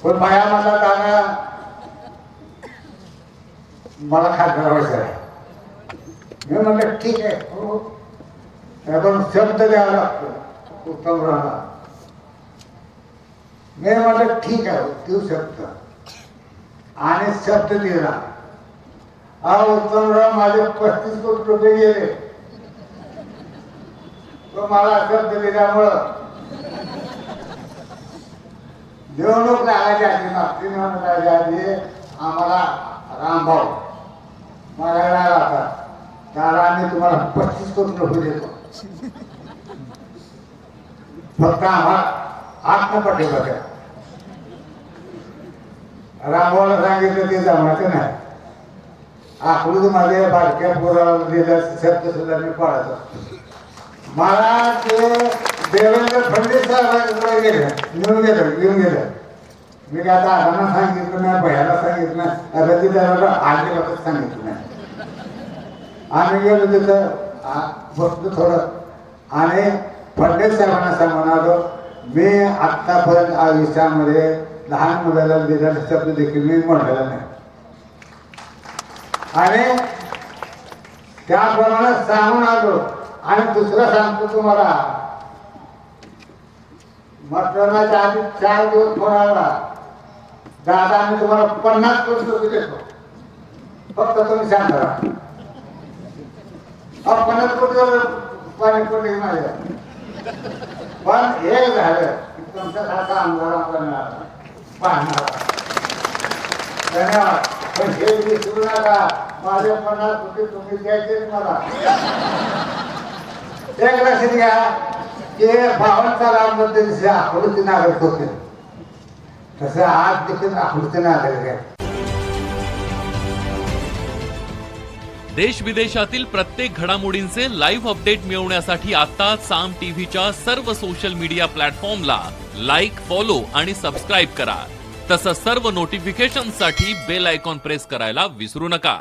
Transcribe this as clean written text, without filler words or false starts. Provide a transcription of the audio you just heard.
पण माझ्या मनात आला मला खासदार व्हायचं आहे. मी म्हटलं ठीक आहे, हो पण शब्द द्यावा लागतो उत्तमरावला. मी म्हटलं ठीक आहे तू शब्द, आणि शब्द दिला. हा उत्तमराव माझे 35 कोटी रुपये गेले. तो मला शब्द दिल्यामुळं निवडणूक लागायच्या आधी, मागची निवडणूक लागायच्या आधी आम्हाला रामभाऊ मागायला राहता, त्याला आम्ही तुम्हाला 35 कोटी रुपये देतो, फक्त आम्हाला आत्मपट्टी बघा. रामभाऊला सांगितलं ते जमायचं नाही. आखडून माझ्या बारक्या पोराला दिलं शब्द सुद्धा मी पाळतो. मला ते देवेंद्र फडणवीस साहेबांकडे गेले, येऊन गेलं. मी काय आता आरामात सांगितलं नाही, भयाला सांगितलं नाही, रजिदाराला आजीबातच सांगितलं नाही. आम्ही गेलो तिथं बसलो थोडं, आणि फडणवीस साहेबांना सांगून आलो, मी आत्तापर्यंत आयुष्यामध्ये लहान मुलाला दिलेला शब्द देखील मी म्हणलेला नाही, आणि त्याप्रमाणे सांगून आलो. आणि दुसरं सांगतो तुम्हाला, मतदानाच्या आधी 4 दिवस फोन आला, दादा आम्ही तुम्हाला 50 कोटी रुपये देतो, फक्त तुम्ही शांत राहा. 50 कोटी पाणी पडले माझ्या. पण हे झालं की तुमच्यासारखा आमदार आपल्याला पाहणार. धन्यवाद. पण हे विसरू नका, माझे 50 कोटी तुम्ही द्यायचे मला. एक लक्षात घ्या की 52 सालांमध्ये आकृती नागरिक होते, तसं आज देखील आकृती नागरिक आहे. देश विदेशातील प्रत्येक घडामोडींचे लाईव्ह अपडेट मिळवण्यासाठी आता साम टीव्हीच्या सर्व सोशल मीडिया प्लॅटफॉर्मला लाईक, फॉलो आणि सबस्क्राईब करा. तसंच सर्व नोटिफिकेशनसाठी बेल आयकॉन प्रेस करायला विसरू नका.